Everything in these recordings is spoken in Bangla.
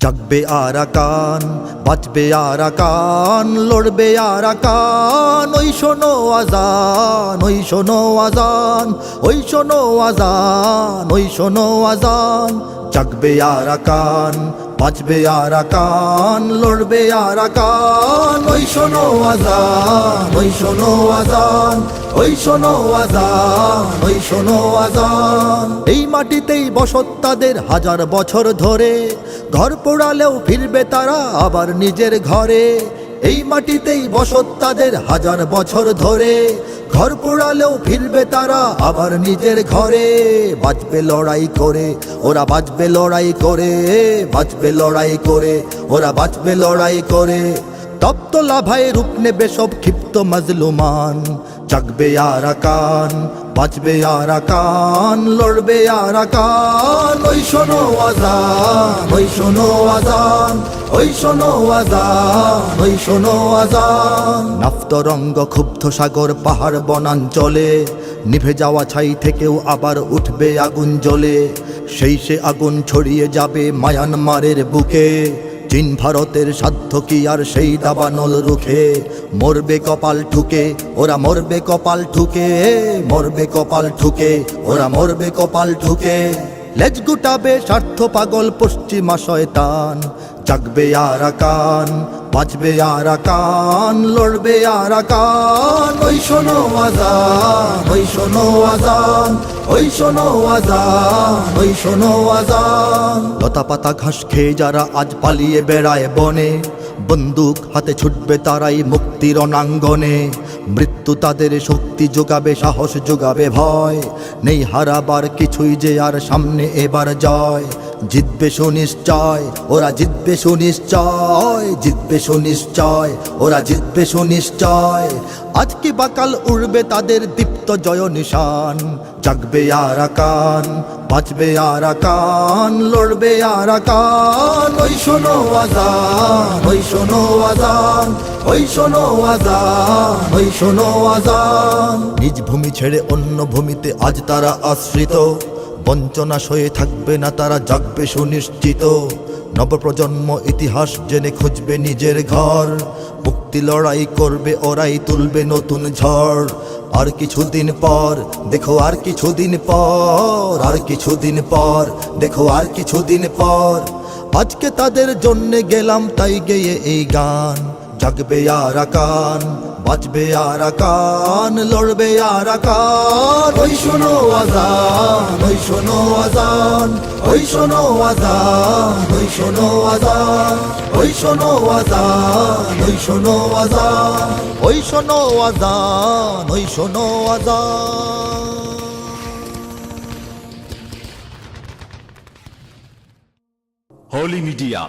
জাগবে আরাকান, বাঁচবে আরাকান, লড়বে আরাকান। ওই শোনো আজান, ওই শোনো আজান, ওই শোনো আজান, ওই শোনো আজান। জাগবে আরাকান, বাঁচবে আরাকান, লড়বে আরাকান। ওই শোনো আজান, ওই শোনো আজান, ওই শোনো আজান, ওই শোনো আজান। এই মাটিতেই বসত তাদের হাজার বছর ধরে, ঘর পোড়ালেও ফিরবে তারা আবার নিজের ঘরে। এই মাটিতেই বসত তাদের হাজার বছর ধরে, ঘর পোড়ালেও ফিরবে তারা আবার নিজের ঘরে। বাঁচবে লড়াই করে, ওরা বাঁচবে লড়াই করে, বাঁচবে লড়াই করে, ওরা বাঁচবে লড়াই করে। তপ্ত লাভায় রূপ নেবে সব ক্ষিপ্ত মাজলুমান। জাগবে আরাকান, বাঁচবে আরাকান, লড়বে আরাকান। ওই শোনো আজান, ওই শোনো আজান, ওই শোনো আজান, ওই শোনো আজান। নাফতরঙ্গ ক্ষুব্ধ সাগর পাহাড় বনাঞ্চলে, নিভে যাওয়া ছাই থেকেও আবার উঠবে আগুন জ্বলে। সেই সে আগুন ছড়িয়ে যাবে মায়ানমারের বুকে। চীন ভারতের সাধ্য কি আর সেই দাবানল রুখে? মরবে কপাল ঠুকে, ওরা মরবে কপাল ঠুকে, মরবে কপাল ঠুকে, ওরা মরবে কপাল ঠুকে। লেজ গুটাবে স্বার্থ পাগল পশ্চিমা শয়তান। জাগবে আরাকান, বাঁচবে আরাকান, লড়বে আরাকান। ওই শোনো আজান, ওই শোনো আজান, ওই শোনো আজান, ওই শোনো আজান। লতা পাতা ঘাস খেয়ে যারা আজ পালিয়ে বেড়ায় বনে, বন্দুক হাতে ছুটবে তারাই মুক্তির অনাঙ্গনে। মৃত্যু তাদের শক্তি যোগাবে, সাহস যোগাবে ভয়। নেই হারাবার কিছুই যে আর, সামনে এবার জয়। জিতবে সুনিশ্চয়, ওরা জিতবে সুনিশ্চয়, জিতবে সুনিশ্চয়, ওরা জিতবে সুনিশ্চয়। আজ কি বাকাল উড়বে তাদের দীপ্ত জয় নিশান। জাগবে আরাকান, বাঁচবে আরাকান, লড়বে আরাকান। ওই শোনো আজান, ওই শোনো আজান, ওই শোনো আজান, ওই শোনো আজান। নিজ ভূমি ছেড়ে অন্য ভূমিতে আজ তারা আশ্রিত, বঞ্চনা সয়ে থাকবে না তারা, জাগবে সুনিশ্চিত। নবপ্রজন্ম ইতিহাস জেনে খুঁজবে নিজের ঘর। মুক্তি লড়াই করবে ওরাই, তুলবে নতুন ঝড়। আর কিছুদিন পর দেখো, আর কিছুদিন পর, আর কিছুদিন পর দেখো, আর কিছুদিন পর। আজকে তাদের জন্যে গেলাম তাই গেয়ে এই গান। জাগবে আরাকান, বাঁচবে আরাকান, লড়বে আরাকান। ওই শোনো আজান, ওই শোনো আজান, ওই শোনো আজান, ওই শোনো আজান, ওই শোনো আজান, ওই শোনো আজান, ওই শোনো আজান, ওই শোনো আজান। Holy Media,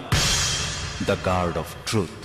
the guard of truth.